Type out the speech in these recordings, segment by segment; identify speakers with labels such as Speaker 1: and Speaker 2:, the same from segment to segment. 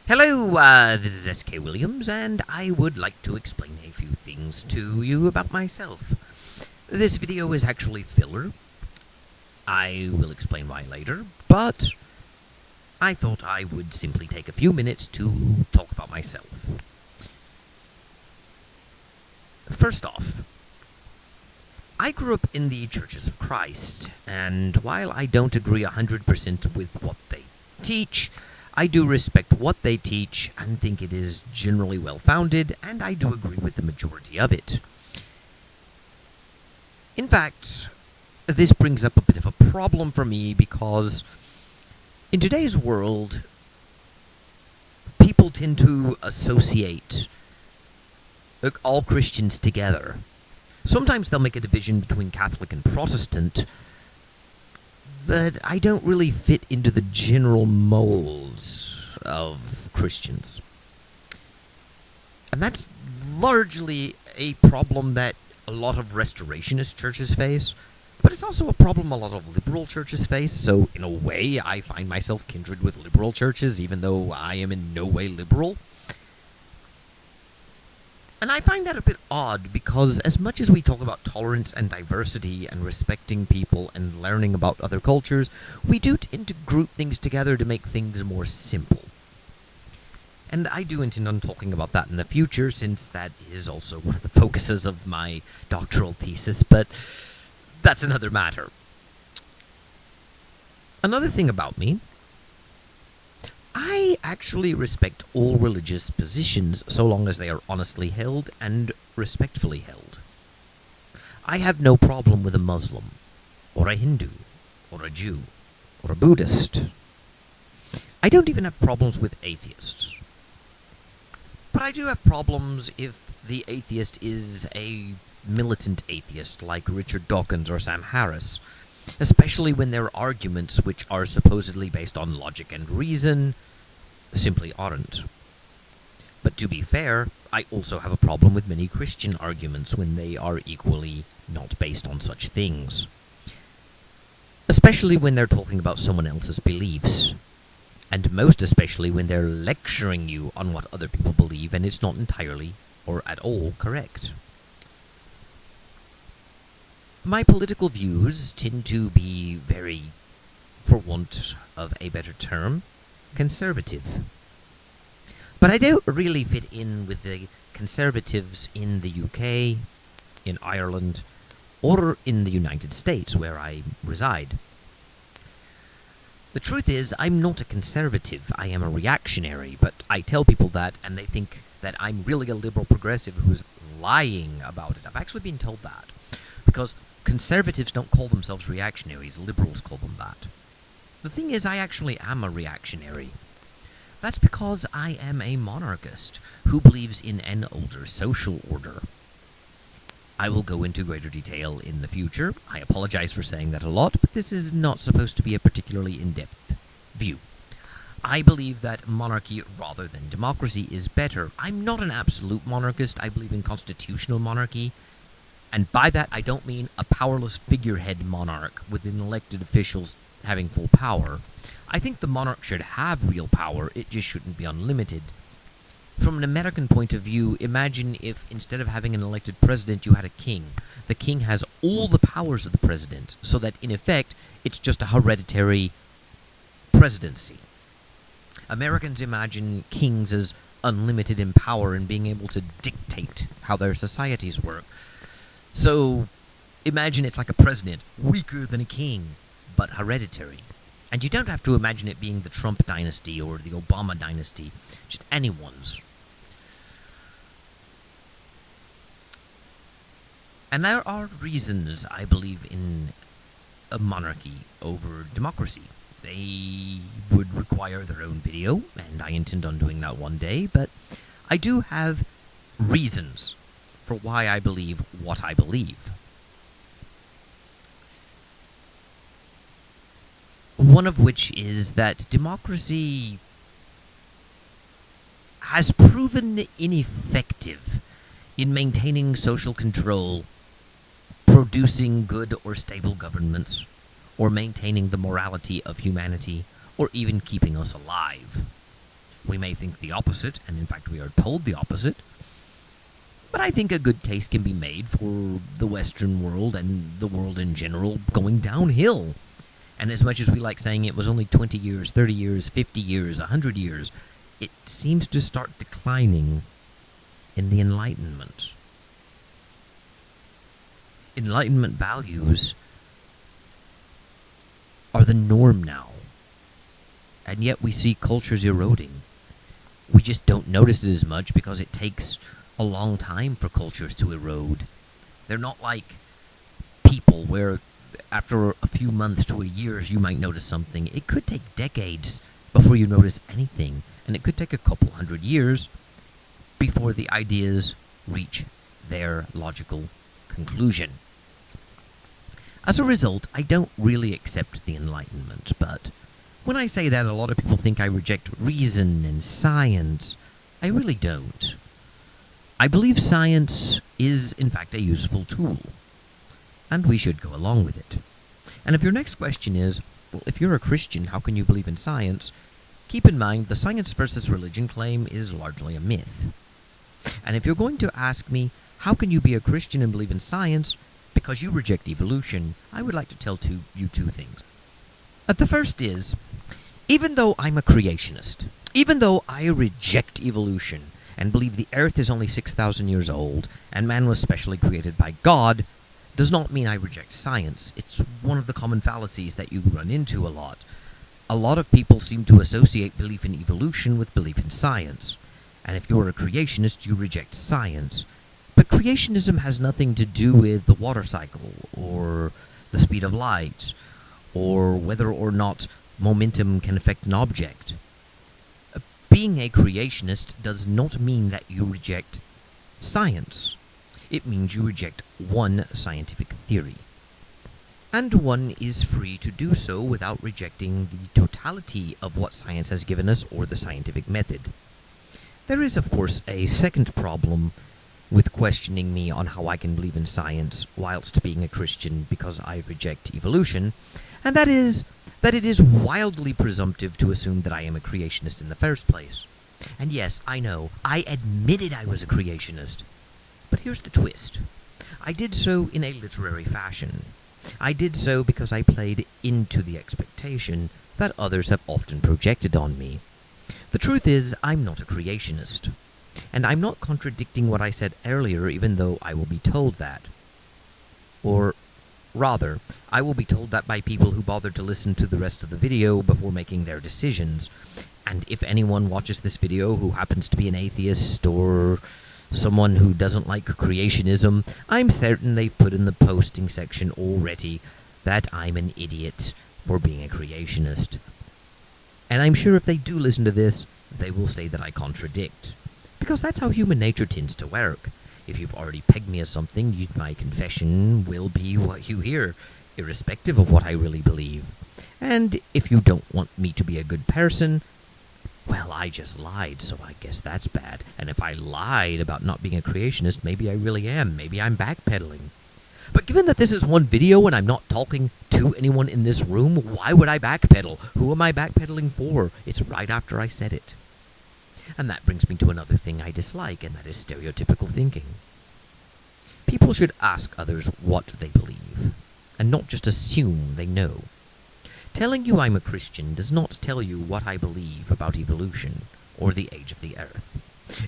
Speaker 1: Hello, this is S.K. Williams, and I would like to explain a few things to you about myself. This video is actually filler. I will explain why later, but I thought I would simply take a few minutes to talk about myself. First off, I grew up in the Churches of Christ, and while I don't agree 100% with what they teach, I do respect what they teach and think it is generally well-founded, and I do agree with the majority of it. In fact, this brings up a bit of a problem for me because in today's world, people tend to associate all Christians together. Sometimes they'll make a division between Catholic and Protestant, but I don't really fit into the general molds of Christians. And that's largely a problem that a lot of restorationist churches face, but it's also a problem a lot of liberal churches face, so in a way I find myself kindred with liberal churches, even though I am in no way liberal. And I find that a bit odd, because as much as we talk about tolerance and diversity and respecting people and learning about other cultures, we do tend to group things together to make things more simple. And I do intend on talking about that in the future, since that is also one of the focuses of my doctoral thesis, but that's another matter. Another thing about me, I actually respect all religious positions so long as they are honestly held and respectfully held. I have no problem with a Muslim, or a Hindu, or a Jew, or a Buddhist. I don't even have problems with atheists. But I do have problems if the atheist is a militant atheist like Richard Dawkins or Sam Harris, especially when their arguments, which are supposedly based on logic and reason, simply aren't. But to be fair, I also have a problem with many Christian arguments when they are equally not based on such things. Especially when they're talking about someone else's beliefs. And most especially when they're lecturing you on what other people believe and it's not entirely or at all correct. My political views tend to be very, for want of a better term, conservative. But I don't really fit in with the conservatives in the UK, in Ireland, or in the United States, where I reside. The truth is, I'm not a conservative, I am a reactionary, but I tell people that, and they think that I'm really a liberal progressive who's lying about it. I've actually been told that, because conservatives don't call themselves reactionaries, liberals call them that. The thing is, I actually am a reactionary. That's because I am a monarchist who believes in an older social order. I will go into greater detail in the future. I apologize for saying that a lot, but this is not supposed to be a particularly in-depth view. I believe that monarchy rather than democracy is better. I'm not an absolute monarchist. I believe in constitutional monarchy. And by that, I don't mean a powerless figurehead monarch with elected officials having full power. I think the monarch should have real power, it just shouldn't be unlimited. From an American point of view, imagine if instead of having an elected president, you had a king. The king has all the powers of the president, so that in effect, it's just a hereditary presidency. Americans imagine kings as unlimited in power and being able to dictate how their societies work. So, imagine it's like a president, weaker than a king, but hereditary. And you don't have to imagine it being the Trump dynasty or the Obama dynasty, just anyone's. And there are reasons I believe in a monarchy over democracy. They would require their own video, and I intend on doing that one day, but I do have reasons for why I believe what I believe. One of which is that democracy has proven ineffective in maintaining social control, producing good or stable governments, or maintaining the morality of humanity, or even keeping us alive. We We may think the opposite, and in fact we are told the opposite. But I think a good case can be made for the Western world and the world in general going downhill. And as much as we like saying it was only 20 years, 30 years, 50 years, 100 years, it seems to start declining in the Enlightenment. Enlightenment values are the norm now. And yet we see cultures eroding. We just don't notice it as much because it takes a long time for cultures to erode. They're not like people where after a few months to a year you might notice something. It could take decades before you notice anything, and it could take a couple hundred years before the ideas reach their logical conclusion. As a result, I don't really accept the Enlightenment, but when I say that, a lot of people think I reject reason and science. I really don't. I believe science is, in fact, a useful tool, and we should go along with it. And if your next question is, well, if you're a Christian, how can you believe in science? Keep in mind, the science versus religion claim is largely a myth. And if you're going to ask me, how can you be a Christian and believe in science because you reject evolution, I would like to tell you two things. The first is, even though I'm a creationist, even though I reject evolution and believe the Earth is only 6,000 years old and man was specially created by God, does not mean I reject science. It's one of the common fallacies that you run into a lot. A lot of people seem to associate belief in evolution with belief in science. And if you're a creationist, you reject science. But creationism has nothing to do with the water cycle, or the speed of light, or whether or not momentum can affect an object. Being a creationist does not mean that you reject science. It means you reject one scientific theory. And one is free to do so without rejecting the totality of what science has given us or the scientific method. There is, of course, a second problem with questioning me on how I can believe in science whilst being a Christian because I reject evolution, and that is that it is wildly presumptive to assume that I am a creationist in the first place. And yes, I know, I admitted I was a creationist. But here's the twist. I did so in a literary fashion. I did so because I played into the expectation that others have often projected on me. The truth is, I'm not a creationist. And I'm not contradicting what I said earlier, even though I will be told that. Or, rather, I will be told that by people who bothered to listen to the rest of the video before making their decisions. And if anyone watches this video who happens to be an atheist or someone who doesn't like creationism, I'm certain they've put in the posting section already that I'm an idiot for being a creationist. And I'm sure if they do listen to this, they will say that I contradict. Because that's how human nature tends to work. If you've already pegged me as something, my confession will be what you hear, irrespective of what I really believe. And if you don't want me to be a good person, well, I just lied, so I guess that's bad. And if I lied about not being a creationist, maybe I really am. Maybe I'm backpedaling. But given that this is one video and I'm not talking to anyone in this room, why would I backpedal? Who am I backpedaling for? It's right after I said it. And that brings me to another thing I dislike, and that is stereotypical thinking. People should ask others what they believe, and not just assume they know. Telling you I'm a Christian does not tell you what I believe about evolution, or the age of the Earth.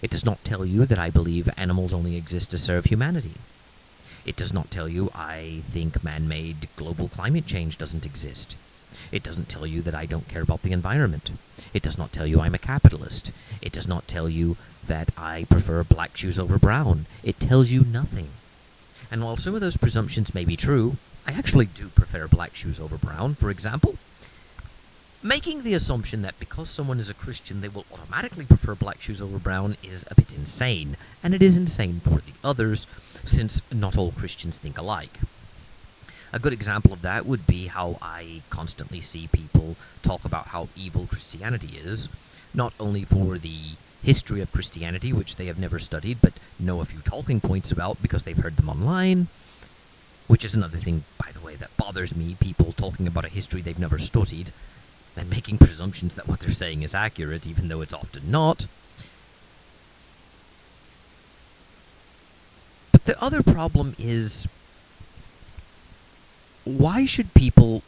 Speaker 1: It does not tell you that I believe animals only exist to serve humanity. It does not tell you I think man-made global climate change doesn't exist. It doesn't tell you that I don't care about the environment. It does not tell you I'm a capitalist. It does not tell you that I prefer black shoes over brown. It tells you nothing. And while some of those presumptions may be true, I actually do prefer black shoes over brown. For example, making the assumption that because someone is a Christian they will automatically prefer black shoes over brown is a bit insane. And it is insane for the others, since not all Christians think alike. A good example of that would be how I constantly see people talk about how evil Christianity is, not only for the history of Christianity, which they have never studied, but know a few talking points about because they've heard them online, which is another thing, by the way, that bothers me, people talking about a history they've never studied. and making presumptions that what they're saying is accurate, even though it's often not. But the other problem is, why should people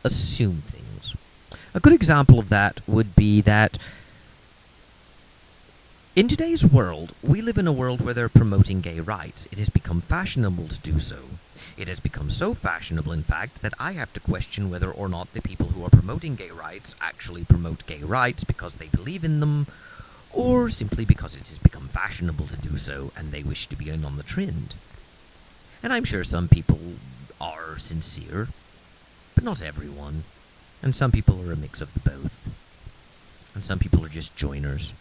Speaker 1: assume things? A good example of that would be that in today's world, we live in a world where they're promoting gay rights. It has become fashionable to do so. It has become so fashionable, in fact, that I have to question whether or not the people who are promoting gay rights actually promote gay rights because they believe in them, or simply because it has become fashionable to do so and they wish to be in on the trend. And I'm sure some people are sincere, but not everyone. And some people are a mix of the both. And some people are just joiners.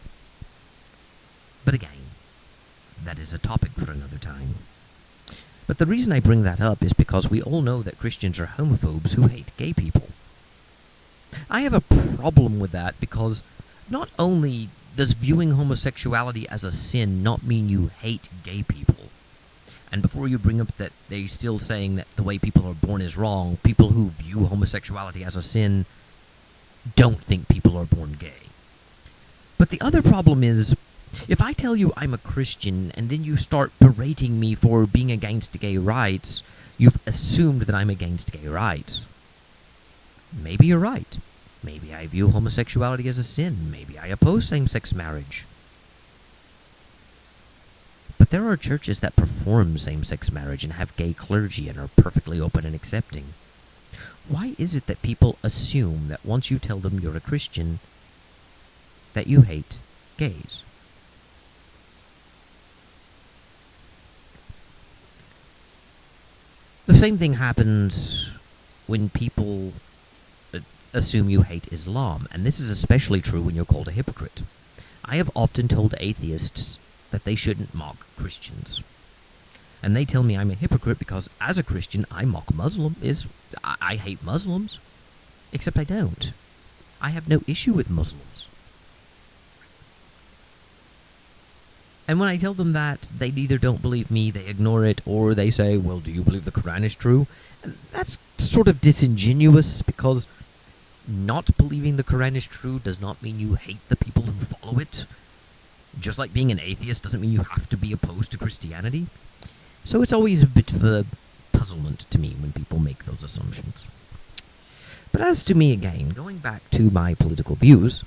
Speaker 1: But again, that is a topic for another time. But the reason I bring that up is because we all know that Christians are homophobes who hate gay people. I have a problem with that because not only does viewing homosexuality as a sin not mean you hate gay people, and before you bring up that they're still saying that the way people are born is wrong, people who view homosexuality as a sin don't think people are born gay. But the other problem is, if I tell you I'm a Christian and then you start berating me for being against gay rights, you've assumed that I'm against gay rights. Maybe you're right. Maybe I view homosexuality as a sin. Maybe I oppose same-sex marriage. But there are churches that perform same-sex marriage and have gay clergy and are perfectly open and accepting. Why is it that people assume that once you tell them you're a Christian, that you hate gays? The same thing happens when people assume you hate Islam, and this is especially true when you're called a hypocrite. I have often told atheists that they shouldn't mock Christians. And they tell me I'm a hypocrite because as a Christian I mock Muslims. I hate Muslims. Except I don't. I have no issue with Muslims. And when I tell them that, they either don't believe me, they ignore it, or they say, well, do you believe the Quran is true? And that's sort of disingenuous, because not believing the Quran is true does not mean you hate the people who follow it. Just like being an atheist doesn't mean you have to be opposed to Christianity. So it's always a bit of a puzzlement to me when people make those assumptions. But as to me again, going back to my political views,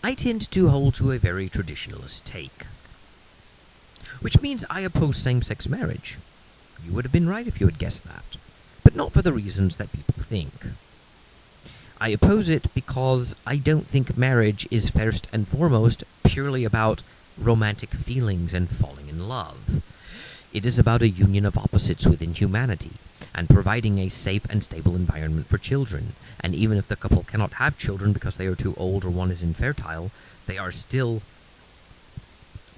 Speaker 1: I tend to hold to a very traditionalist take, which means I oppose same-sex marriage. You would have been right if you had guessed that, but not for the reasons that people think. I oppose it because I don't think marriage is first and foremost purely about romantic feelings and falling in love. It is about a union of opposites within humanity, and providing a safe and stable environment for children. And even if the couple cannot have children because they are too old or one is infertile, they are still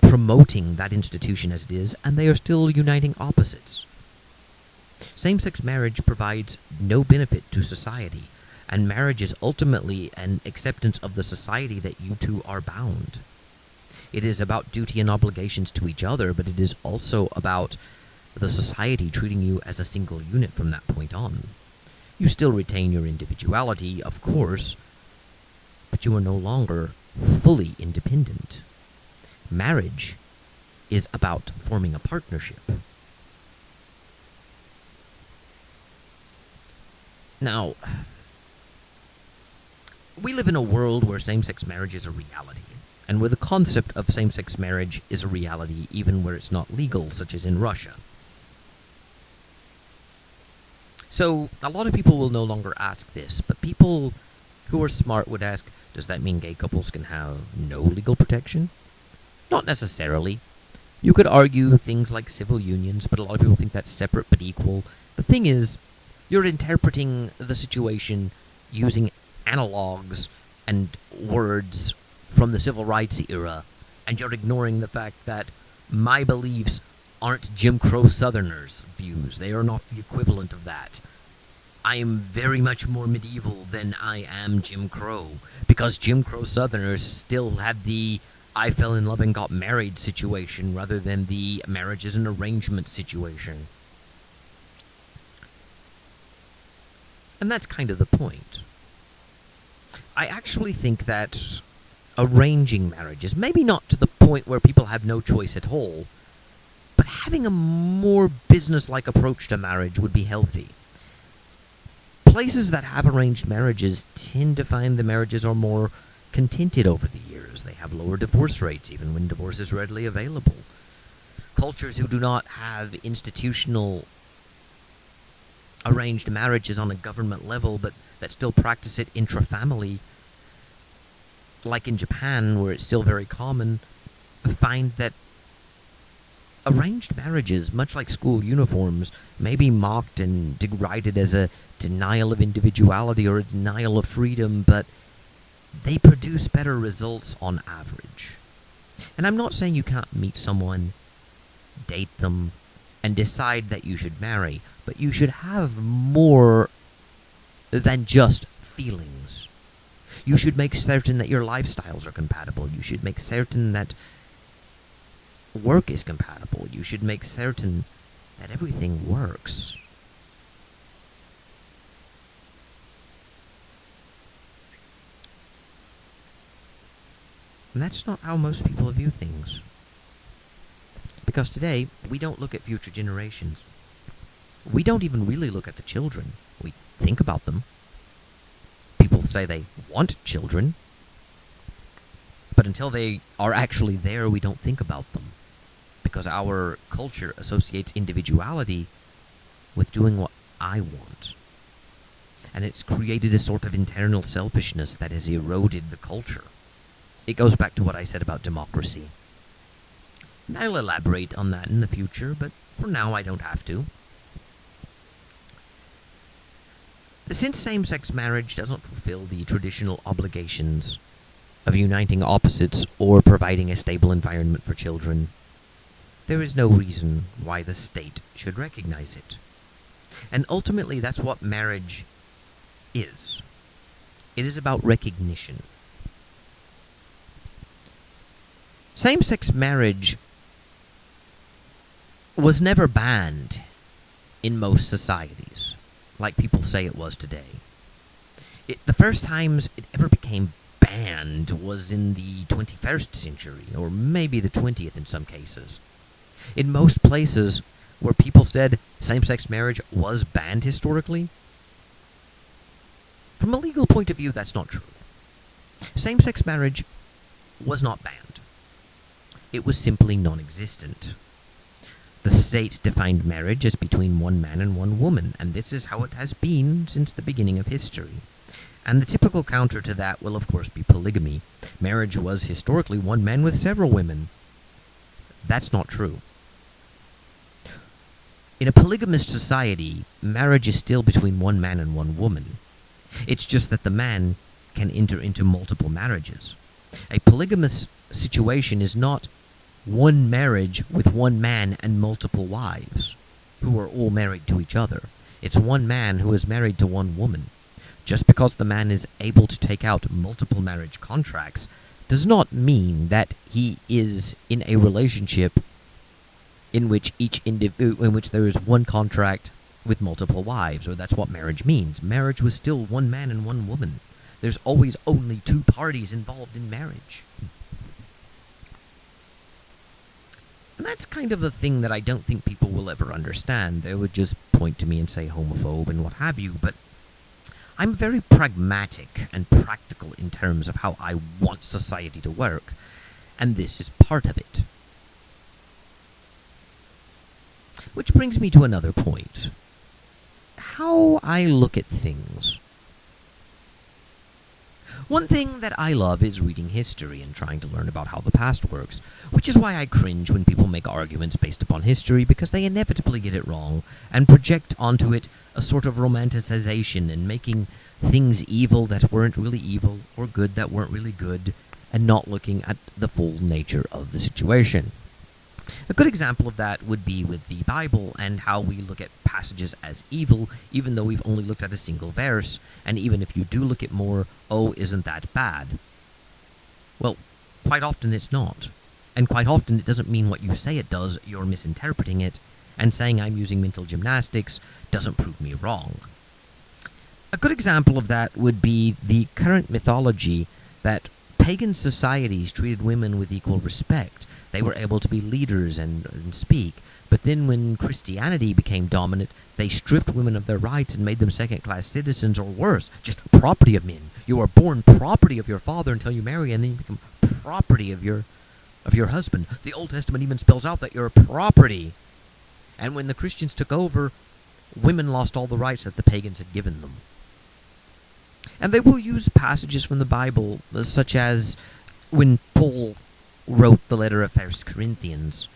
Speaker 1: promoting that institution as it is, and they are still uniting opposites. Same-sex marriage provides no benefit to society, and marriage is ultimately an acceptance of the society that you two are bound. It is about duty and obligations to each other, but it is also about the society treating you as a single unit from that point on. You still retain your individuality, of course, but you are no longer fully independent. Marriage is about forming a partnership. Now, we live in a world where same-sex marriage is a reality, and where the concept of same-sex marriage is a reality even where it's not legal, such as in Russia. So, a lot of people will no longer ask this, but people who are smart would ask, does that mean gay couples can have no legal protection? Not necessarily. You could argue things like civil unions, but a lot of people think that's separate but equal. The thing is, you're interpreting the situation using analogs and words from the civil rights era, and you're ignoring the fact that my beliefs aren't Jim Crow Southerners' views. They are not the equivalent of that. I am very much more medieval than I am Jim Crow, because Jim Crow Southerners still had the I fell in love and got married situation rather than the marriage is an arrangement situation. And that's kind of the point. I actually think that arranging marriages, maybe not to the point where people have no choice at all, but having a more business-like approach to marriage would be healthy. Places that have arranged marriages tend to find the marriages are more contented over the years. They have lower divorce rates, even when divorce is readily available. Cultures who do not have institutional arranged marriages on a government level, but that still practice it intra-family, like in Japan, where it's still very common, find that arranged marriages, much like school uniforms, may be mocked and derided as a denial of individuality or a denial of freedom, but they produce better results on average. And I'm not saying you can't meet someone, date them, and decide that you should marry, but you should have more than just feelings. You should make certain that your lifestyles are compatible. You should make certain that work is compatible. You should make certain that everything works. And that's not how most people view things. Because today, we don't look at future generations. We don't even really look at the children. We think about them. People say they want children, but until they are actually there, we don't think about them. Because our culture associates individuality with doing what I want. And it's created a sort of internal selfishness that has eroded the culture. It goes back to what I said about democracy. And I'll elaborate on that in the future, but for now I don't have to. Since same-sex marriage doesn't fulfill the traditional obligations of uniting opposites or providing a stable environment for children, there is no reason why the state should recognize it. And ultimately, that's what marriage is. It is about recognition. Same-sex marriage was never banned in most societies, like people say it was today. The first times it ever became banned was in the 21st century, or maybe the 20th in some cases. In most places where people said same-sex marriage was banned historically, from a legal point of view, that's not true. Same-sex marriage was not banned. It was simply non-existent. The state defined marriage as between one man and one woman, and this is how it has been since the beginning of history. And the typical counter to that will, of course, be polygamy. Marriage was historically one man with several women. That's not true. In a polygamous society, marriage is still between one man and one woman. It's just that the man can enter into multiple marriages. A polygamous situation is not one marriage with one man and multiple wives, who are all married to each other. It's one man who is married to one woman. Just because the man is able to take out multiple marriage contracts does not mean that he is in a relationship in which there is one contract with multiple wives, or that's what marriage means. Marriage was still one man and one woman. There's always only two parties involved in marriage. And that's kind of the thing that I don't think people will ever understand. They would just point to me and say homophobe and what have you, but I'm very pragmatic and practical in terms of how I want society to work, and this is part of it. Which brings me to another point. How I look at things. One thing that I love is reading history and trying to learn about how the past works, which is why I cringe when people make arguments based upon history, because they inevitably get it wrong and project onto it a sort of romanticization and making things evil that weren't really evil, or good that weren't really good, and not looking at the full nature of the situation. A good example of that would be with the Bible and how we look at passages as evil, even though we've only looked at a single verse, and even if you do look at more, oh, isn't that bad? Well, quite often it's not. And quite often it doesn't mean what you say it does, you're misinterpreting it, and saying I'm using mental gymnastics doesn't prove me wrong. A good example of that would be the current mythology that pagan societies treated women with equal respect. They were able to be leaders and speak. But then when Christianity became dominant, they stripped women of their rights and made them second-class citizens, or worse, just property of men. You are born property of your father until you marry, and then you become property of your husband. The Old Testament even spells out that you're a property. And when the Christians took over, women lost all the rights that the pagans had given them. And they will use passages from the Bible, such as when Paul wrote the letter of 1 Corinthians.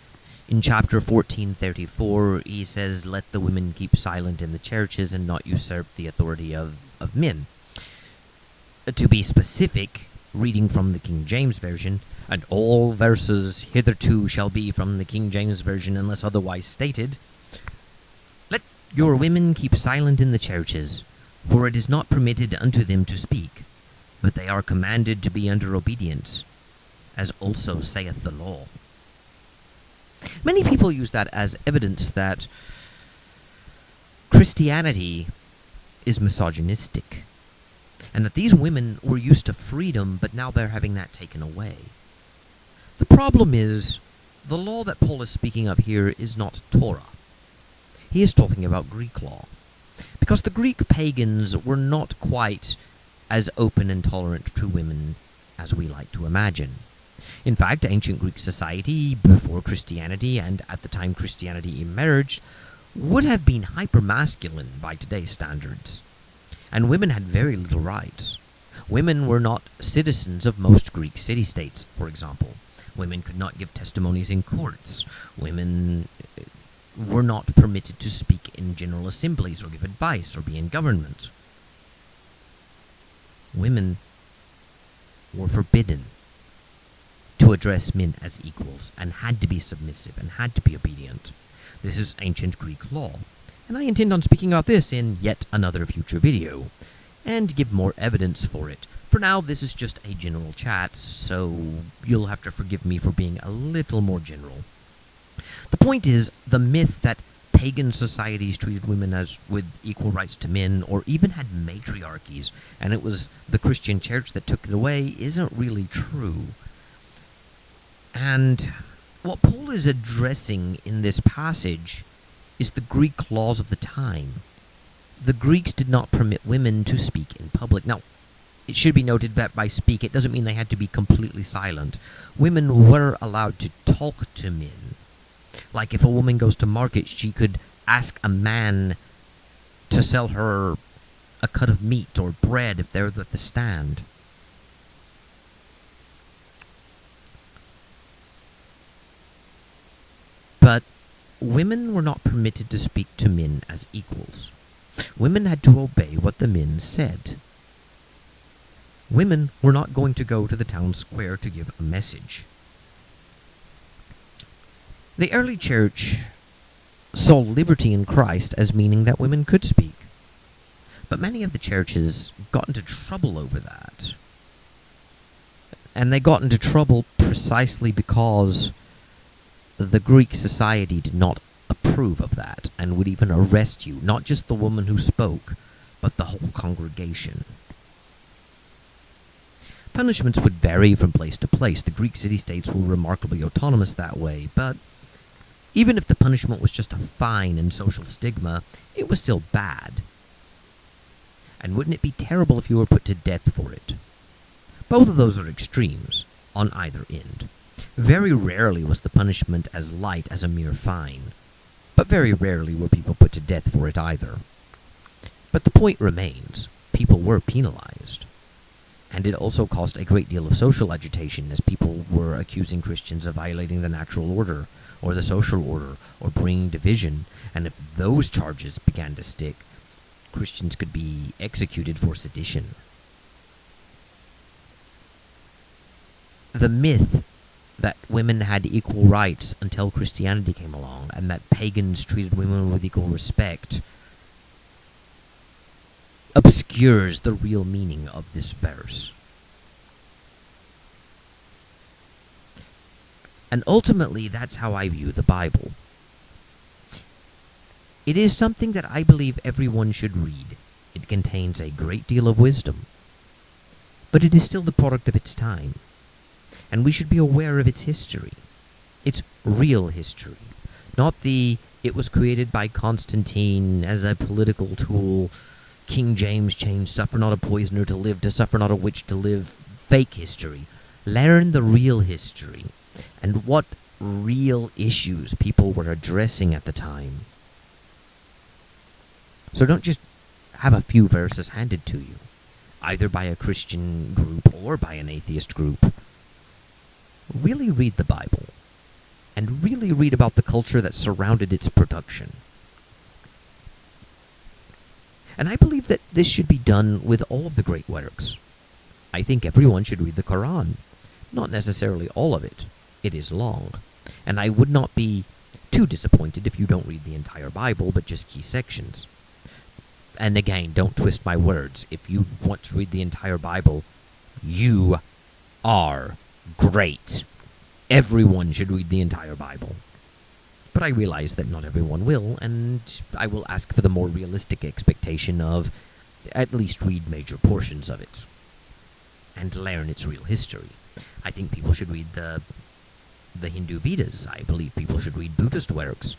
Speaker 1: In chapter 14:34, he says, "Let the women keep silent in the churches and not usurp the authority of men." To be specific, reading from the King James Version, and all verses hitherto shall be from the King James Version unless otherwise stated, "Let your women keep silent in the churches, for it is not permitted unto them to speak, but they are commanded to be under obedience, as also saith the law." Many people use that as evidence that Christianity is misogynistic, and that these women were used to freedom, but now they're having that taken away. The problem is, the law that Paul is speaking of here is not Torah. He is talking about Greek law. Because the Greek pagans were not quite as open and tolerant to women as we like to imagine. In fact, ancient Greek society, before Christianity and at the time Christianity emerged, would have been hyper-masculine by today's standards. And women had very little rights. Women were not citizens of most Greek city-states, for example. Women could not give testimonies in courts. Women were not permitted to speak in general assemblies or give advice or be in government. Women were forbidden to address men as equals and had to be submissive and had to be obedient. This is ancient Greek law, and I intend on speaking about this in yet another future video, and give more evidence for it. For now, this is just a general chat, so you'll have to forgive me for being a little more general. The point is, the myth that pagan societies treated women as with equal rights to men, or even had matriarchies, and it was the Christian church that took it away, isn't really true. And what Paul is addressing in this passage is the Greek laws of the time. The Greeks did not permit women to speak in public. Now, it should be noted that by speak, it doesn't mean they had to be completely silent. Women were allowed to talk to men. Like if a woman goes to market, she could ask a man to sell her a cut of meat or bread if they're at the stand. But women were not permitted to speak to men as equals. Women had to obey what the men said. Women were not going to go to the town square to give a message. The early church saw liberty in Christ as meaning that women could speak. But many of the churches got into trouble over that. And they got into trouble precisely because the Greek society did not approve of that and would even arrest you, not just the woman who spoke, but the whole congregation. Punishments would vary from place to place. The Greek city-states were remarkably autonomous that way, but even if the punishment was just a fine and social stigma, it was still bad. And wouldn't it be terrible if you were put to death for it? Both of those are extremes, on either end. Very rarely was the punishment as light as a mere fine, but very rarely were people put to death for it either. But the point remains, people were penalized. And it also caused a great deal of social agitation, as people were accusing Christians of violating the natural order, or the social order, or bringing division, and if those charges began to stick, Christians could be executed for sedition. The myth that women had equal rights until Christianity came along, and that pagans treated women with equal respect, obscures the real meaning of this verse. And ultimately, that's how I view the Bible. It is something that I believe everyone should read. It contains a great deal of wisdom, but it is still the product of its time, and we should be aware of its history. Its real history, not the it was created by Constantine as a political tool, King James changed suffer not a poisoner to live to suffer not a witch to live, fake history. Learn the real history and what real issues people were addressing at the time. So don't just have a few verses handed to you, either by a Christian group or by an atheist group. Really read the Bible, and really read about the culture that surrounded its production. And I believe that this should be done with all of the great works. I think everyone should read the Quran. Not necessarily all of it. It is long. And I would not be too disappointed if you don't read the entire Bible, but just key sections. And again, don't twist my words. If you want to read the entire Bible, you are great. Everyone should read the entire Bible. But I realize that not everyone will, and I will ask for the more realistic expectation of at least read major portions of it and learn its real history. I think people should read the Hindu Vedas. I believe people should read Buddhist works.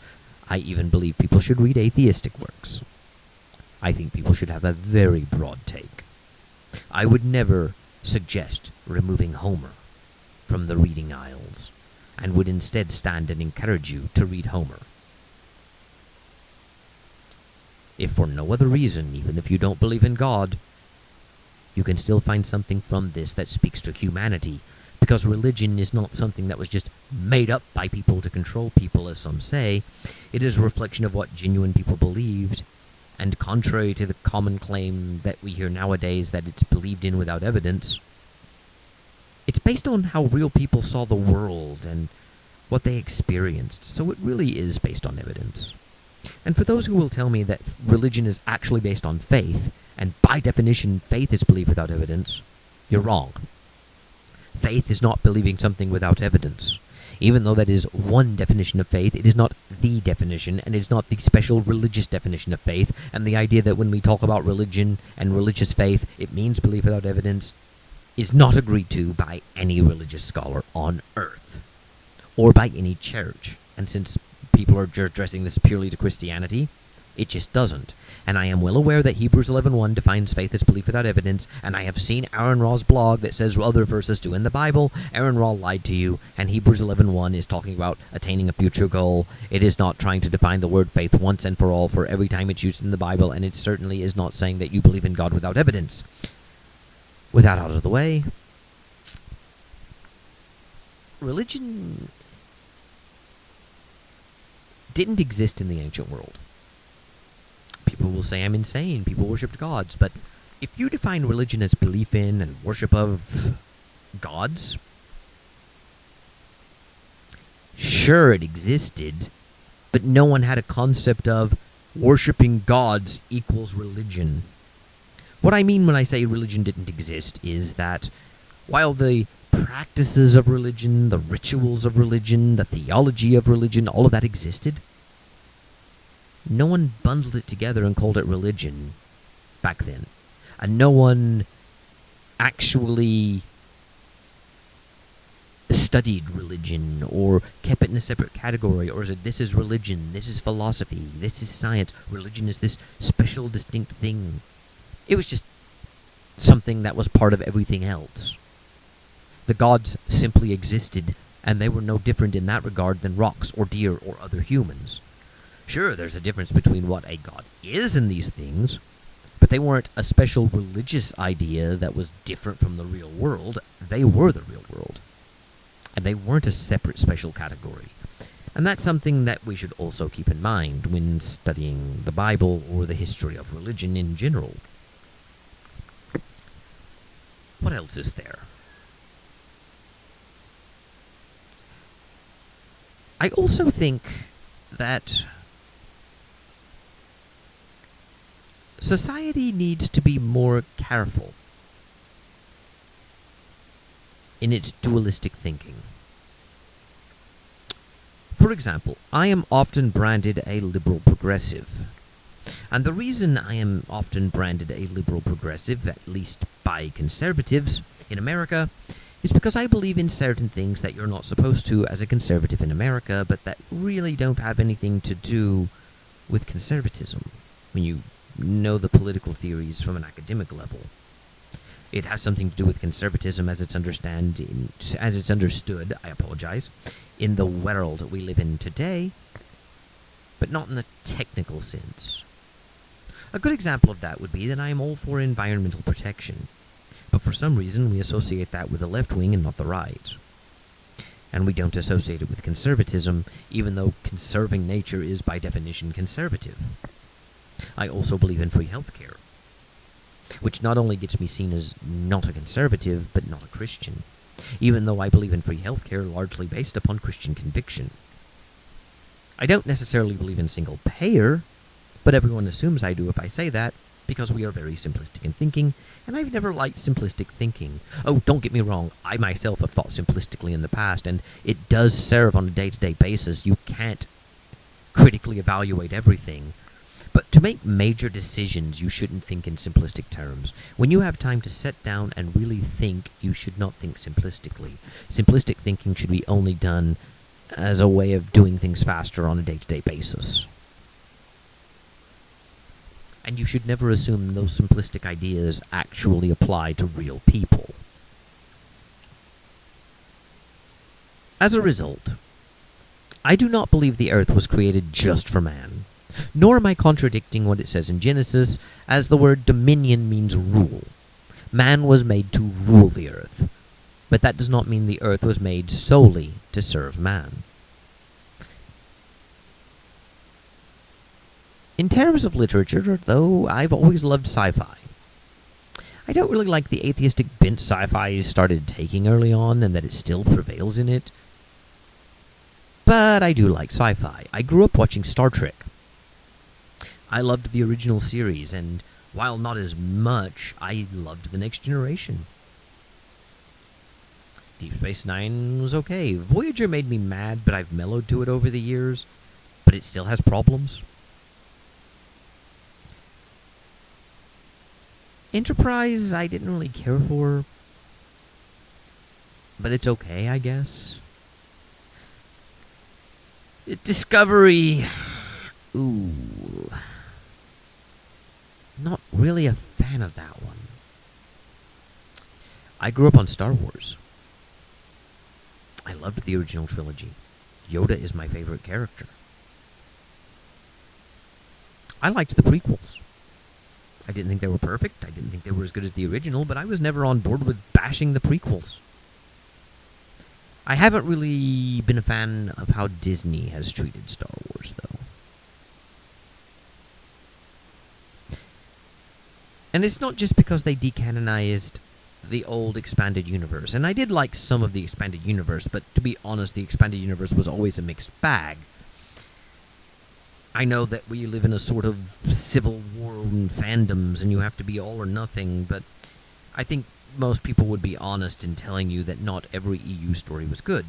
Speaker 1: I even believe people should read atheistic works. I think people should have a very broad take. I would never suggest removing Homer from the reading aisles, and would instead stand and encourage you to read Homer. If for no other reason, even if you don't believe in God, you can still find something from this that speaks to humanity, because religion is not something that was just made up by people to control people, as some say. It is a reflection of what genuine people believed, and contrary to the common claim that we hear nowadays that it's believed in without evidence, it's based on how real people saw the world and what they experienced, so it really is based on evidence. And for those who will tell me that religion is actually based on faith, and by definition faith is belief without evidence, you're wrong. Faith is not believing something without evidence. Even though that is one definition of faith, it is not the definition, and it is not the special religious definition of faith, and the idea that when we talk about religion and religious faith, it means belief without evidence, is not agreed to by any religious scholar on earth, or by any church. And since people are addressing this purely to Christianity, it just doesn't. And I am well aware that Hebrews 11:1 defines faith as belief without evidence, and I have seen Aaron Raw's blog that says other verses do in the Bible. Aaron Raw lied to you, and Hebrews 11:1 is talking about attaining a future goal. It is not trying to define the word faith once and for all for every time it's used in the Bible, and it certainly is not saying that you believe in God without evidence. With that out of the way, religion didn't exist in the ancient world. People will say I'm insane, people worshipped gods, but if you define religion as belief in and worship of gods, sure, it existed, but no one had a concept of worshipping gods equals religion. What I mean when I say religion didn't exist is that while the practices of religion, the rituals of religion, the theology of religion, all of that existed, no one bundled it together and called it religion back then. And no one actually studied religion or kept it in a separate category or said, this is religion, this is philosophy, this is science, religion is this special, distinct thing. It was just something that was part of everything else. The gods simply existed, and they were no different in that regard than rocks or deer or other humans. Sure, there's a difference between what a god is in these things, but they weren't a special religious idea that was different from the real world. They were the real world. And they weren't a separate special category. And that's something that we should also keep in mind when studying the Bible or the history of religion in general. What else is there? I also think that society needs to be more careful in its dualistic thinking. For example, I am often branded a liberal progressive. And the reason I am often branded a liberal progressive, at least by conservatives in America, is because I believe in certain things that you're not supposed to as a conservative in America, but that really don't have anything to do with conservatism when you know the political theories from an academic level. It has something to do with conservatism as it's understood, in the world we live in today, but not in the technical sense. A good example of that would be that I am all for environmental protection, but for some reason we associate that with the left wing and not the right. And we don't associate it with conservatism, even though conserving nature is by definition conservative. I also believe in free healthcare, which not only gets me seen as not a conservative, but not a Christian, even though I believe in free healthcare largely based upon Christian conviction. I don't necessarily believe in single payer, but everyone assumes I do if I say that, because we are very simplistic in thinking, and I've never liked simplistic thinking. Oh, don't get me wrong, I myself have thought simplistically in the past, and it does serve on a day-to-day basis. You can't critically evaluate everything. But to make major decisions, you shouldn't think in simplistic terms. When you have time to sit down and really think, you should not think simplistically. Simplistic thinking should be only done as a way of doing things faster on a day-to-day basis. And you should never assume those simplistic ideas actually apply to real people. As a result, I do not believe the earth was created just for man. Nor am I contradicting what it says in Genesis, as the word dominion means rule. Man was made to rule the earth, but that does not mean the earth was made solely to serve man. In terms of literature, though, I've always loved sci-fi. I don't really like the atheistic bent sci-fi started taking early on, and that it still prevails in it. But I do like sci-fi. I grew up watching Star Trek. I loved the original series, and while not as much, I loved The Next Generation. Deep Space Nine was okay. Voyager made me mad, but I've mellowed to it over the years. But it still has problems. Enterprise, I didn't really care for. But it's okay, I guess. Discovery. Ooh. Not really a fan of that one. I grew up on Star Wars. I loved the original trilogy. Yoda is my favorite character. I liked the prequels. I didn't think they were perfect. I didn't think they were as good as the original, but I was never on board with bashing the prequels. I haven't really been a fan of how Disney has treated Star Wars, though. And it's not just because they decanonized the old expanded universe. And I did like some of the expanded universe, but to be honest, the expanded universe was always a mixed bag. I know that we live in a sort of civil war in fandoms, and you have to be all or nothing, but I think most people would be honest in telling you that not every EU story was good.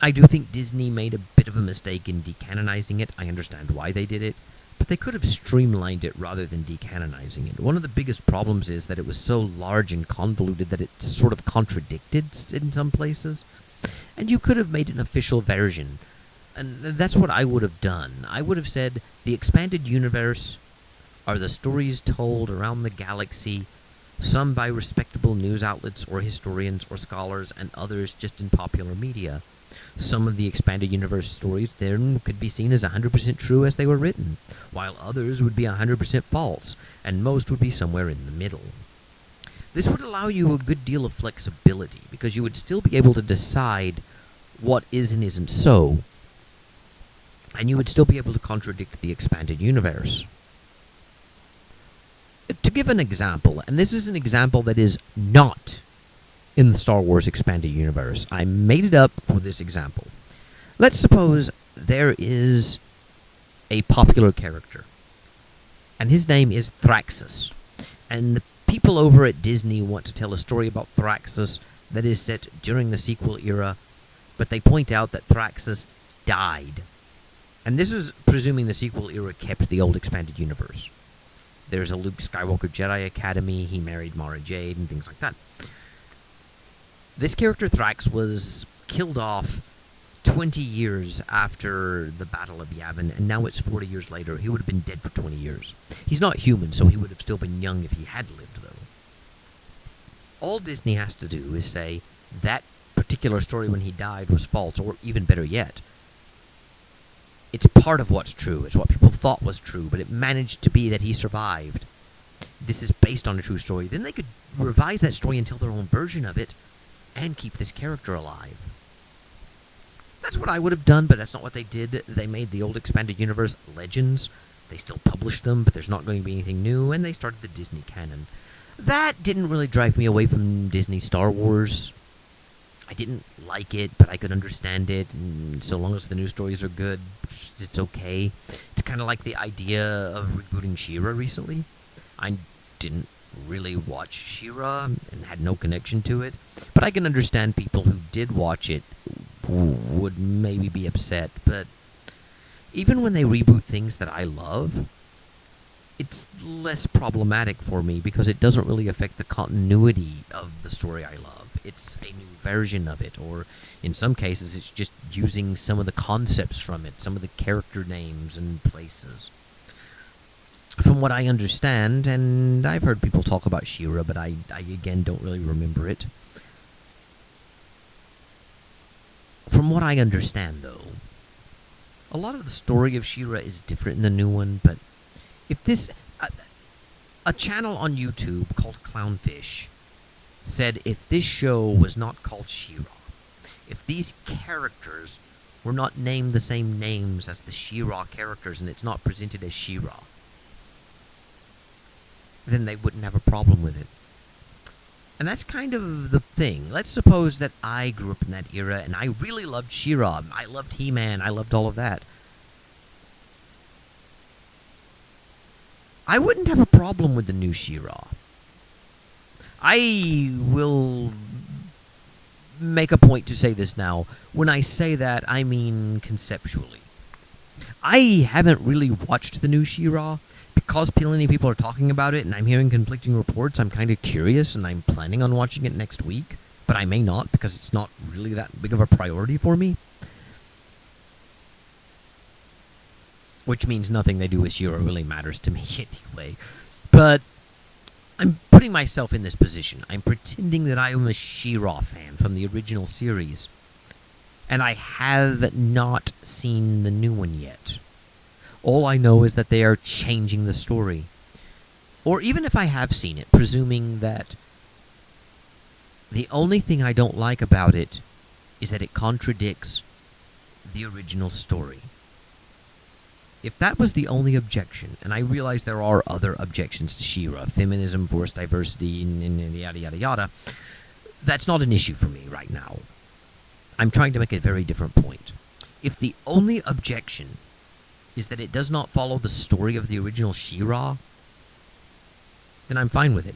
Speaker 1: I do think Disney made a bit of a mistake in decanonizing it. I understand why they did it, but they could have streamlined it rather than decanonizing it. One of the biggest problems is that it was so large and convoluted that it sort of contradicted in some places. And you could have made an official version. And that's what I would have done. I would have said, the expanded universe are the stories told around the galaxy, some by respectable news outlets or historians or scholars, and others just in popular media. Some of the expanded universe stories then could be seen as 100% true as they were written, while others would be 100% false, and most would be somewhere in the middle. This would allow you a good deal of flexibility, because you would still be able to decide what is and isn't so, and you would still be able to contradict the expanded universe. To give an example, and this is an example that is not in the Star Wars expanded universe. I made it up for this example. Let's suppose there is a popular character, and his name is Thraxus. And the people over at Disney want to tell a story about Thraxus that is set during the sequel era, but they point out that Thraxus died. And this is presuming the sequel era kept the old expanded universe. There's a Luke Skywalker Jedi Academy, he married Mara Jade, and things like that. This character, Thrax, was killed off 20 years after the Battle of Yavin, and now it's 40 years later. He would have been dead for 20 years. He's not human, so he would have still been young if he had lived, though. All Disney has to do is say that particular story when he died was false, or even better yet, it's part of what's true. It's what people thought was true, but it managed to be that he survived. This is based on a true story. Then they could revise that story and tell their own version of it and keep this character alive. That's what I would have done, but that's not what they did. They made the old expanded universe Legends. They still published them, but there's not going to be anything new, and they started the Disney canon. That didn't really drive me away from Disney Star Wars. I didn't like it, but I could understand it, and so long as the new stories are good, it's okay. It's kind of like the idea of rebooting She-Ra recently. I didn't really watch She-Ra and had no connection to it, but I can understand people who did watch it who would maybe be upset. But even when they reboot things that I love, it's less problematic for me because it doesn't really affect the continuity of the story I love. It's a new version of it, or in some cases it's just using some of the concepts from it, some of the character names and places. From what I understand, and I've heard people talk about She-Ra, but I again don't really remember it. From what I understand, though, a lot of the story of She-Ra is different in the new one, but if this... a channel on YouTube called Clownfish said if this show was not called She-Ra, if these characters were not named the same names as the She-Ra characters and it's not presented as She-Ra, then they wouldn't have a problem with it. And that's kind of the thing. Let's suppose that I grew up in that era and I really loved She-Ra. I loved He-Man. I loved all of that. I wouldn't have a problem with the new She-Ra. I will make a point to say this now. When I say that, I mean conceptually. I haven't really watched the new She-Ra. Because many people are talking about it and I'm hearing conflicting reports, I'm kind of curious and I'm planning on watching it next week. But I may not because it's not really that big of a priority for me. Which means nothing they do with She-Ra really matters to me anyway. But I'm putting myself in this position. I'm pretending that I am a She-Ra fan from the original series. And I have not seen the new one yet. All I know is that they are changing the story. Or even if I have seen it, presuming that the only thing I don't like about it is that it contradicts the original story. If that was the only objection, and I realize there are other objections to She-Ra, feminism, forced diversity, and yada yada yada, that's not an issue for me right now. I'm trying to make a very different point. If the only objection is that it does not follow the story of the original She-Ra, then I'm fine with it.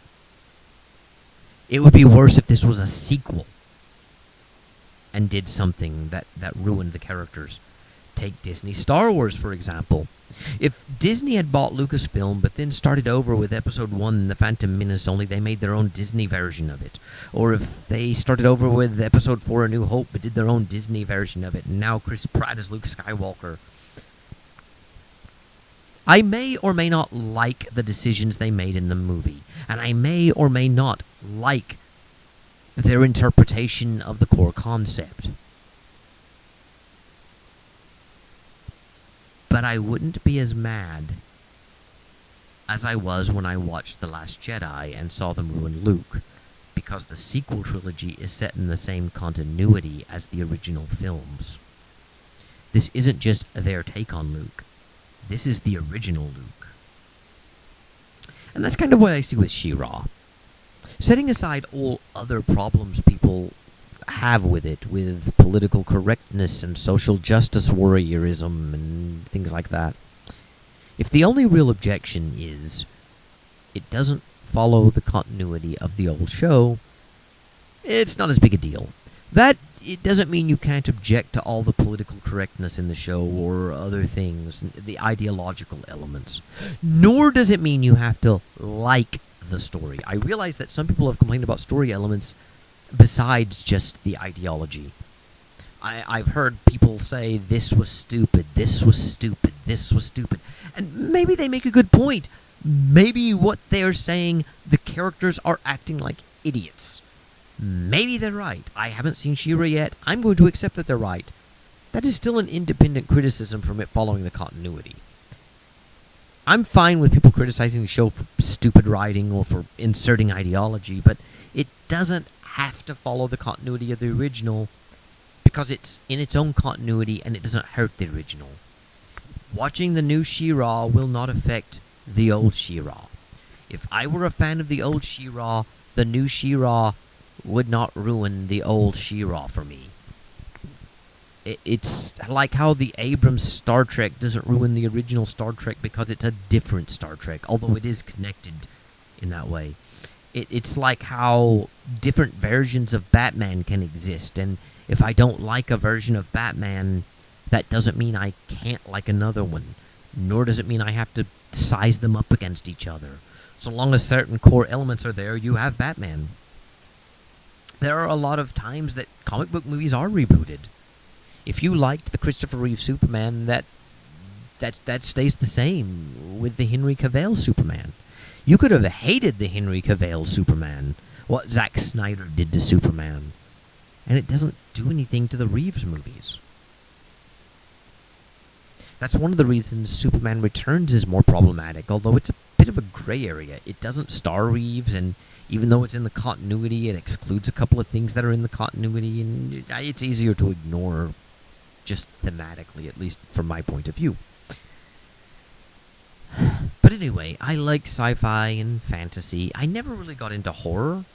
Speaker 1: It would be worse if this was a sequel and did something that ruined the characters. Take Disney Star Wars, for example. If Disney had bought Lucasfilm but then started over with Episode 1, The Phantom Menace, only they made their own Disney version of it. Or if they started over with Episode 4, A New Hope, but did their own Disney version of it, and now Chris Pratt is Luke Skywalker. I may or may not like the decisions they made in the movie, and I may or may not like their interpretation of the core concept. But I wouldn't be as mad as I was when I watched The Last Jedi and saw them ruin Luke, because the sequel trilogy is set in the same continuity as the original films. This isn't just their take on Luke. This is the original Luke. And that's kind of what I see with She-Ra. Setting aside all other problems people have with it, with political correctness and social justice warriorism and things like that, if the only real objection is it doesn't follow the continuity of the old show, it's not as big a deal. That it doesn't mean you can't object to all the political correctness in the show or other things, the ideological elements. Nor does it mean you have to like the story. I realize that some people have complained about story elements besides just the ideology. I've heard people say, this was stupid, this was stupid, this was stupid. And maybe they make a good point. Maybe what they're saying, the characters are acting like idiots. Maybe they're right. I haven't seen She-Ra yet. I'm going to accept that they're right. That is still an independent criticism from it following the continuity. I'm fine with people criticizing the show for stupid writing or for inserting ideology, but it doesn't have to follow the continuity of the original because it's in its own continuity and it doesn't hurt the original. Watching the new She-Ra will not affect the old She-Ra. If I were a fan of the old She-Ra, the new She-Ra would not ruin the old She-Ra for me. It's like how the Abrams Star Trek doesn't ruin the original Star Trek because it's a different Star Trek, although it is connected in that way. It's like how different versions of Batman can exist, and if I don't like a version of Batman, that doesn't mean I can't like another one, nor does it mean I have to size them up against each other. So long as certain core elements are there, you have Batman. There are a lot of times that comic book movies are rebooted. If you liked the Christopher Reeve Superman, that stays the same with the Henry Cavill Superman. You could have hated the Henry Cavill Superman, what Zack Snyder did to Superman, and it doesn't do anything to the Reeves movies. That's one of the reasons Superman Returns is more problematic, although it's a bit of a gray area. It doesn't star Reeves, and even though it's in the continuity, it excludes a couple of things that are in the continuity, and it's easier to ignore just thematically, at least from my point of view. But anyway, I like sci-fi and fantasy. I never really got into horror.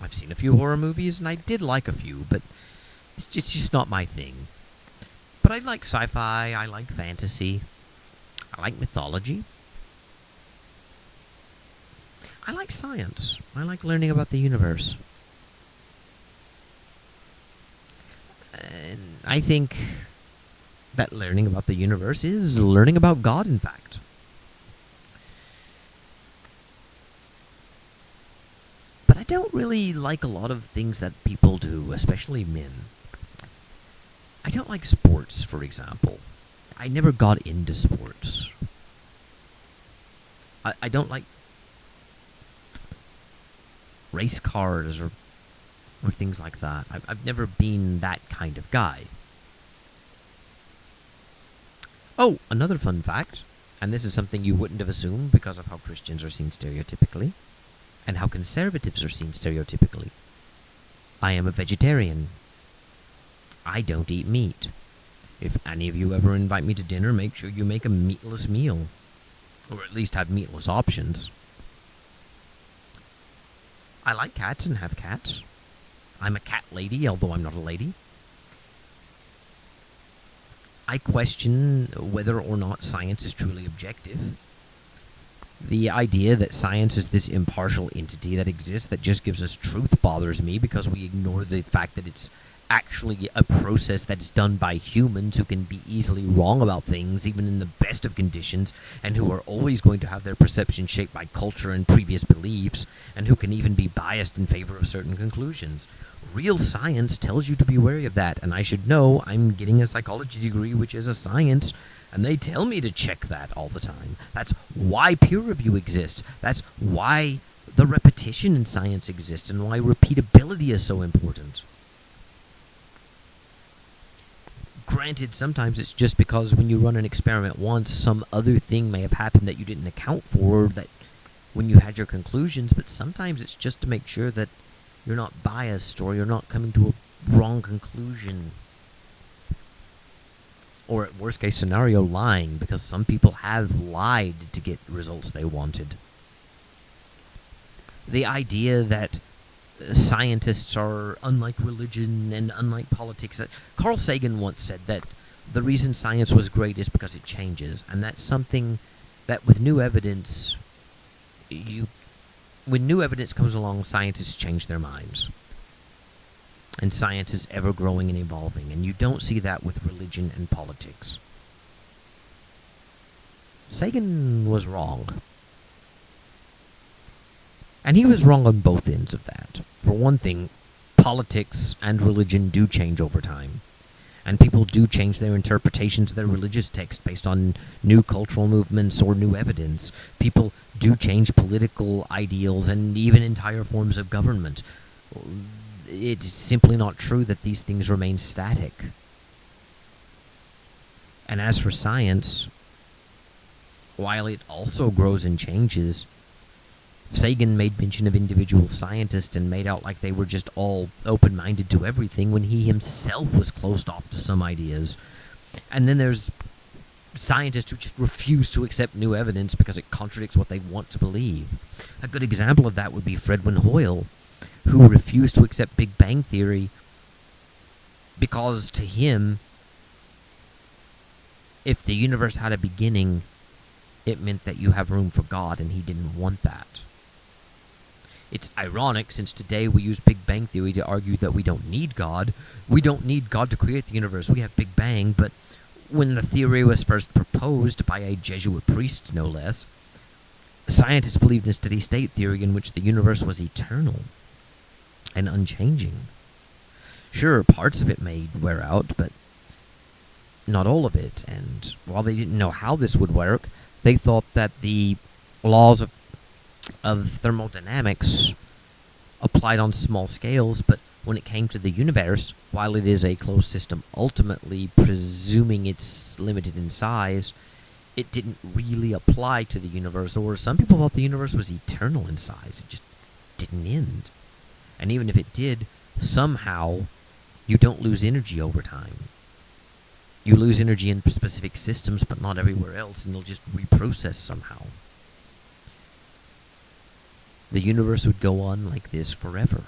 Speaker 1: I've seen a few horror movies, and I did like a few, but it's just not my thing. But I like sci-fi, I like fantasy, I like mythology. I like science. I like learning about the universe. And I think that learning about the universe is learning about God, in fact. But I don't really like a lot of things that people do, especially men. I don't like sports, for example. I never got into sports. I don't like race cars or things like that. I've never been that kind of guy. Oh, another fun fact, and this is something you wouldn't have assumed because of how Christians are seen stereotypically, and how conservatives are seen stereotypically. I am a vegetarian. I don't eat meat. If any of you ever invite me to dinner, make sure you make a meatless meal. Or at least have meatless options. I like cats and have cats. I'm a cat lady, although I'm not a lady. I question whether or not science is truly objective. The idea that science is this impartial entity that exists that just gives us truth bothers me because we ignore the fact that it's actually a process that's done by humans who can be easily wrong about things, even in the best of conditions, and who are always going to have their perception shaped by culture and previous beliefs, and who can even be biased in favor of certain conclusions. Real science tells you to be wary of that, and I should know. I'm getting a psychology degree, which is a science, and they tell me to check that all the time. That's why peer review exists. That's why the repetition in science exists, and why repeatability is so important. Granted, sometimes it's just because when you run an experiment once, some other thing may have happened that you didn't account for that when you had your conclusions, but sometimes it's just to make sure that you're not biased or you're not coming to a wrong conclusion. Or at worst case scenario, lying, because some people have lied to get results they wanted. The idea that scientists are unlike religion and unlike politics. Carl Sagan once said that the reason science was great is because it changes, and that's something that with new evidence, when new evidence comes along, scientists change their minds. and science is ever growing and evolving, and you don't see that with religion and politics. Sagan was wrong. And he was wrong on both ends of that. For one thing, politics and religion do change over time. And people do change their interpretations of their religious text based on new cultural movements or new evidence. People do change political ideals and even entire forms of government. It's simply not true that these things remain static. And as for science, while it also grows and changes, Sagan made mention of individual scientists and made out like they were just all open-minded to everything when he himself was closed off to some ideas. And then there's scientists who just refuse to accept new evidence because it contradicts what they want to believe. A good example of that would be Fredwin Hoyle, who refused to accept Big Bang Theory because to him, if the universe had a beginning, it meant that you have room for God, and he didn't want that. It's ironic, since today we use Big Bang Theory to argue that we don't need God. We don't need God to create the universe. We have Big Bang, but when the theory was first proposed by a Jesuit priest, no less, scientists believed in steady-state theory in which the universe was eternal and unchanging. Sure, parts of it may wear out, but not all of it. And while they didn't know how this would work, they thought that the laws of thermodynamics applied on small scales, but when it came to the universe, while it is a closed system, ultimately presuming it's limited in size, it didn't really apply to the universe, or some people thought the universe was eternal in size. It just didn't end. And even if it did, somehow you don't lose energy over time. You lose energy in specific systems, but not everywhere else, and it'll just reprocess somehow. The universe would go on like this forever.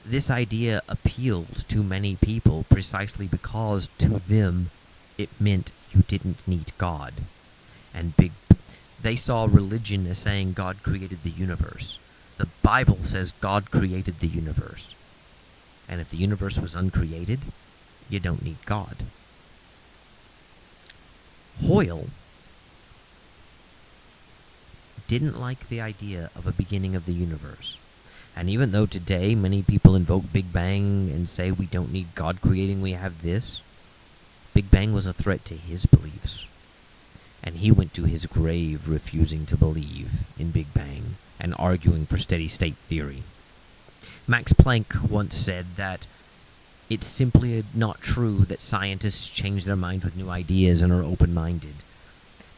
Speaker 1: This idea appealed to many people precisely because, to them, it meant you didn't need God. And they saw religion as saying God created the universe. The Bible says God created the universe. And if the universe was uncreated, you don't need God. Hoyle didn't like the idea of a beginning of the universe. And even though today many people invoke Big Bang and say we don't need God creating, we have this, Big Bang was a threat to his beliefs. And he went to his grave refusing to believe in Big Bang and arguing for steady-state theory. Max Planck once said that it's simply not true that scientists change their mind with new ideas and are open-minded.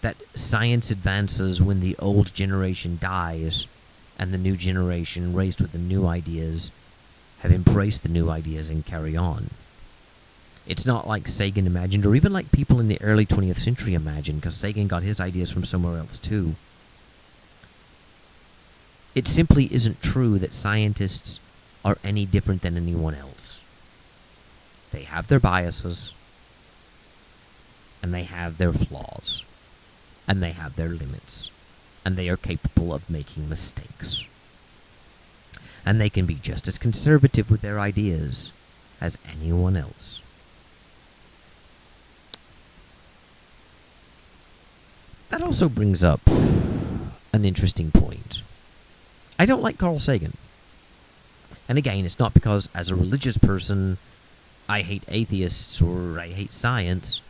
Speaker 1: That science advances when the old generation dies, and the new generation, raised with the new ideas, have embraced the new ideas and carry on. It's not like Sagan imagined, or even like people in the early 20th century imagined, because Sagan got his ideas from somewhere else too. It simply isn't true that scientists are any different than anyone else. They have their biases, and they have their flaws, and they have their limits, and they are capable of making mistakes. And they can be just as conservative with their ideas as anyone else. That also brings up an interesting point. I don't like Carl Sagan. And again, it's not because as a religious person I hate atheists or I hate science,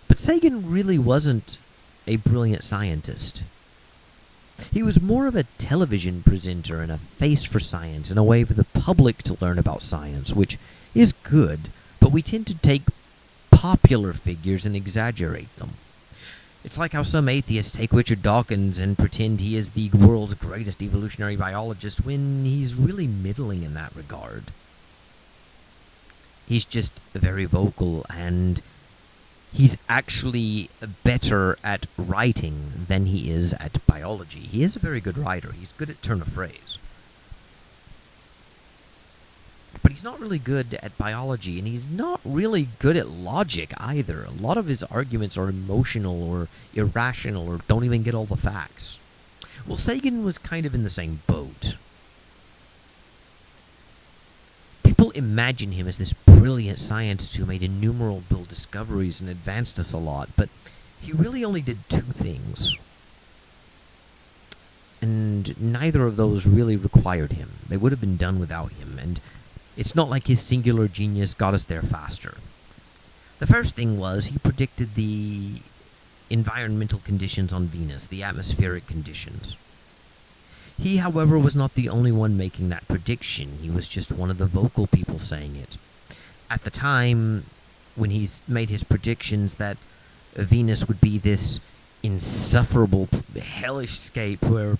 Speaker 1: but Sagan really wasn't a brilliant scientist. He was more of a television presenter and a face for science and a way for the public to learn about science, which is good, but we tend to take popular figures and exaggerate them. It's like how some atheists take Richard Dawkins and pretend he is the world's greatest evolutionary biologist when he's really middling in that regard. He's just very vocal, and he's actually better at writing than he is at biology. He is a very good writer. He's good at turn of phrase. But he's not really good at biology, and he's not really good at logic either. A lot of his arguments are emotional or irrational or don't even get all the facts. Well, Sagan was kind of in the same boat. People imagine him as this brilliant scientist who made innumerable discoveries and advanced us a lot, but he really only did two things. And neither of those really required him. They would have been done without him, and it's not like his singular genius got us there faster. The first thing was he predicted the environmental conditions on Venus, the atmospheric conditions. He, however, was not the only one making that prediction. He was just one of the vocal people saying it. At the time, when he's made his predictions that Venus would be this insufferable, hellish scape where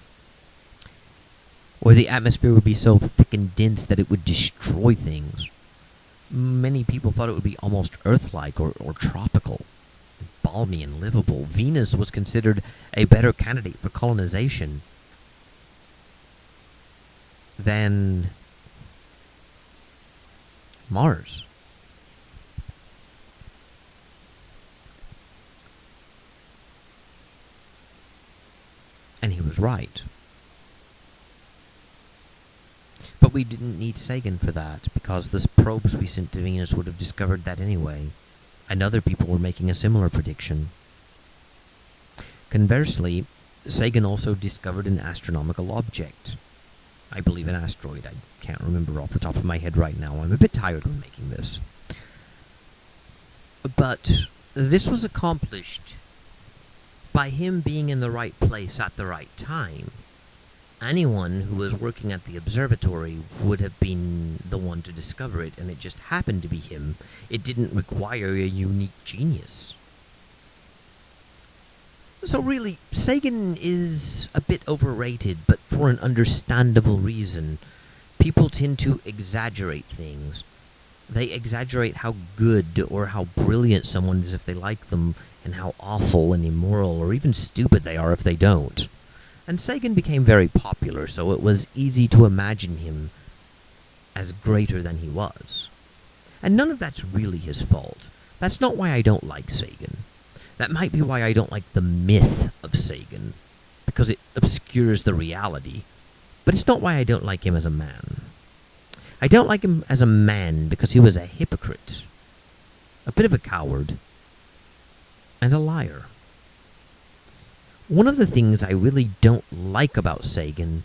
Speaker 1: the atmosphere would be so thick and dense that it would destroy things. Many people thought it would be almost Earth-like or tropical, balmy and livable. Venus was considered a better candidate for colonization than Mars. And he was right. But we didn't need Sagan for that, because the probes we sent to Venus would have discovered that anyway, and other people were making a similar prediction. Conversely, Sagan also discovered an astronomical object. I believe an asteroid. I can't remember off the top of my head right now. I'm a bit tired when making this. But this was accomplished by him being in the right place at the right time. Anyone who was working at the observatory would have been the one to discover it, and it just happened to be him. It didn't require a unique genius. So really, Sagan is a bit overrated, but for an understandable reason. People tend to exaggerate things. They exaggerate how good or how brilliant someone is if they like them, and how awful and immoral or even stupid they are if they don't. And Sagan became very popular, so it was easy to imagine him as greater than he was. And none of that's really his fault. That's not why I don't like Sagan. That might be why I don't like the myth of Sagan, because it obscures the reality. But it's not why I don't like him as a man. I don't like him as a man because he was a hypocrite, a bit of a coward, and a liar. One of the things I really don't like about Sagan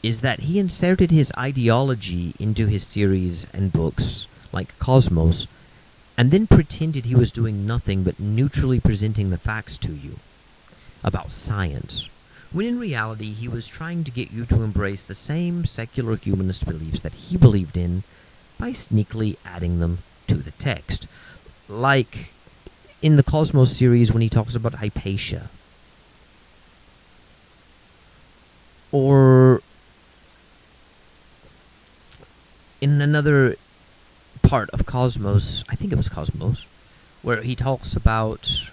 Speaker 1: is that he inserted his ideology into his series and books, like Cosmos, and then pretended he was doing nothing but neutrally presenting the facts to you about science, when in reality he was trying to get you to embrace the same secular humanist beliefs that he believed in by sneakily adding them to the text. Like in the Cosmos series when he talks about Hypatia. Or in another part of Cosmos, I think it was Cosmos, where he talks about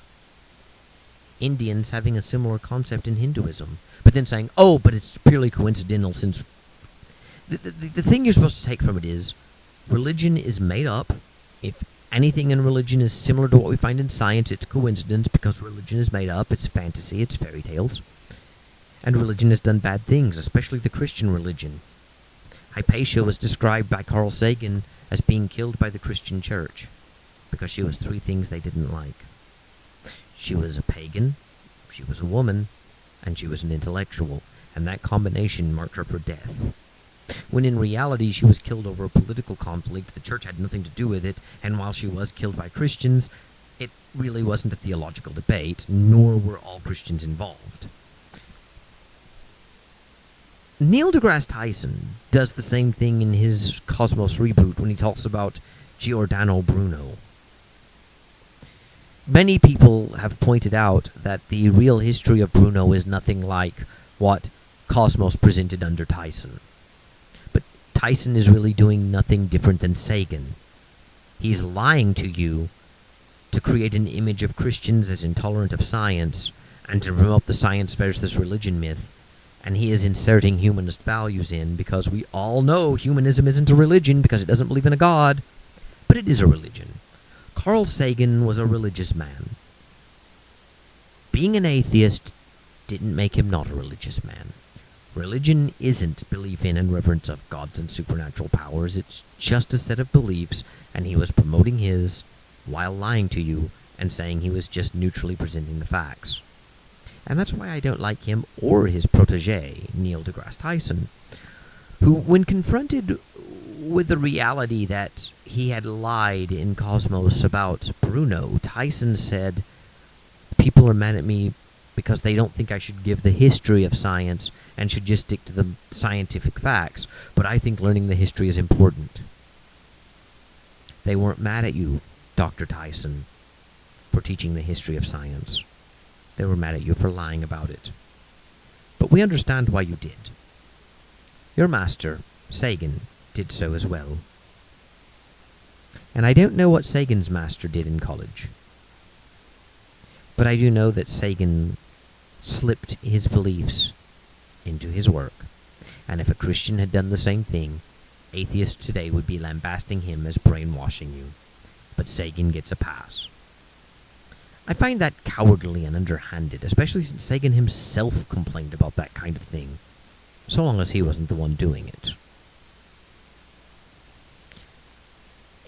Speaker 1: Indians having a similar concept in Hinduism, but then saying, oh, but it's purely coincidental since... The thing you're supposed to take from it is, religion is made up. If anything in religion is similar to what we find in science, it's coincidence, because religion is made up, it's fantasy, it's fairy tales. And religion has done bad things, especially the Christian religion. Hypatia was described by Carl Sagan as being killed by the Christian church, because she was three things they didn't like. She was a pagan, she was a woman, and she was an intellectual, and that combination marked her for death. When in reality she was killed over a political conflict, the church had nothing to do with it, and while she was killed by Christians, it really wasn't a theological debate, nor were all Christians involved. Neil deGrasse Tyson does the same thing in his Cosmos reboot when he talks about Giordano Bruno. Many people have pointed out that the real history of Bruno is nothing like what Cosmos presented under Tyson. But Tyson is really doing nothing different than Sagan. He's lying to you to create an image of Christians as intolerant of science and to promote the science versus religion myth, And he is inserting humanist values in because we all know humanism isn't a religion because it doesn't believe in a god, but it is a religion. Carl Sagan was a religious man. Being an atheist didn't make him not a religious man. Religion isn't belief in and reverence of gods and supernatural powers. It's just a set of beliefs, and he was promoting his while lying to you and saying he was just neutrally presenting the facts. And that's why I don't like him or his protege, Neil deGrasse Tyson, who, when confronted with the reality that he had lied in Cosmos about Bruno, Tyson said, "People are mad at me because they don't think I should give the history of science and should just stick to the scientific facts, but I think learning the history is important." They weren't mad at you, Dr. Tyson, for teaching the history of science. They were mad at you for lying about it. But we understand why you did. Your master, Sagan, did so as well. And I don't know what Sagan's master did in college. But I do know that Sagan slipped his beliefs into his work. And if a Christian had done the same thing, atheists today would be lambasting him as brainwashing you. But Sagan gets a pass. I find that cowardly and underhanded, especially since Sagan himself complained about that kind of thing, so long as he wasn't the one doing it.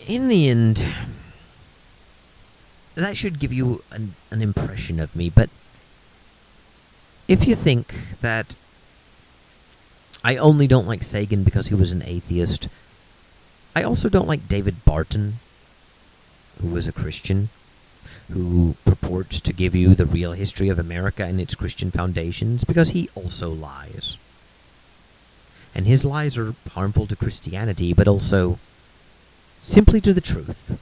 Speaker 1: In the end, that should give you an impression of me, but if you think that I only don't like Sagan because he was an atheist, I also don't like David Barton, who was a Christian, who purports to give you the real history of America and its Christian foundations, because he also lies. And his lies are harmful to Christianity, but also simply to the truth.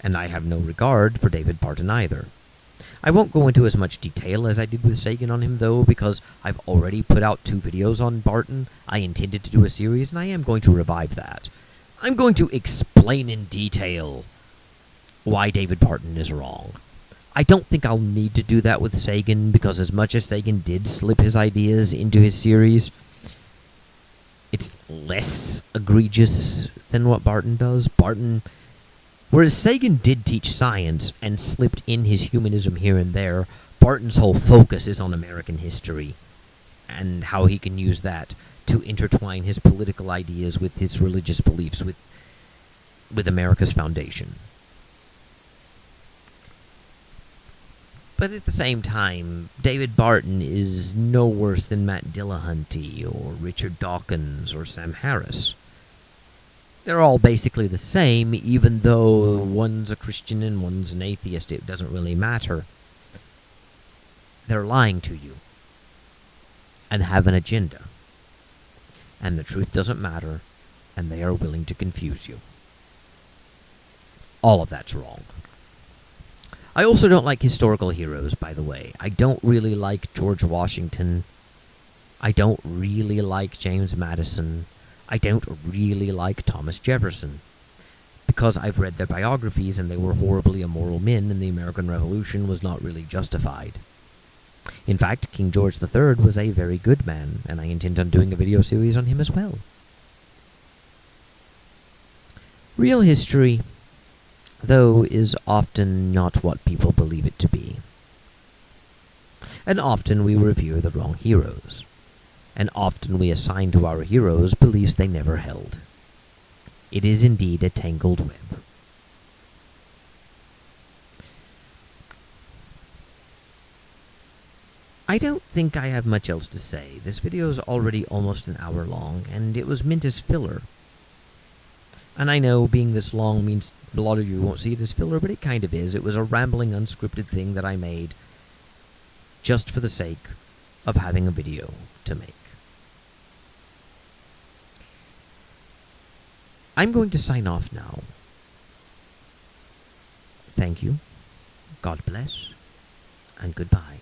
Speaker 1: And I have no regard for David Barton either. I won't go into as much detail as I did with Sagan on him, though, because I've already put out 2 videos on Barton. I intended to do a series, and I am going to revive that. I'm going to explain in detail why David Barton is wrong. I don't think I'll need to do that with Sagan, because as much as Sagan did slip his ideas into his series, it's less egregious than what Barton does. Whereas Sagan did teach science and slipped in his humanism here and there, Barton's whole focus is on American history and how he can use that to intertwine his political ideas with his religious beliefs, with America's foundation. But at the same time, David Barton is no worse than Matt Dillahunty or Richard Dawkins or Sam Harris. They're all basically the same, even though one's a Christian and one's an atheist. It doesn't really matter. They're lying to you and have an agenda. And the truth doesn't matter, and they are willing to confuse you. All of that's wrong. I also don't like historical heroes, by the way. I don't really like George Washington. I don't really like James Madison. I don't really like Thomas Jefferson. Because I've read their biographies and they were horribly immoral men and the American Revolution was not really justified. In fact, King George III was a very good man, and I intend on doing a video series on him as well. Real history, though, is often not what people believe it to be. And often we revere the wrong heroes. And often we assign to our heroes beliefs they never held. It is indeed a tangled web. I don't think I have much else to say. This video is already almost an hour long, and it was meant as filler. And I know being this long means a lot of you won't see it as filler, but it kind of is. It was a rambling, unscripted thing that I made just for the sake of having a video to make. I'm going to sign off now. Thank you, God bless, and goodbye.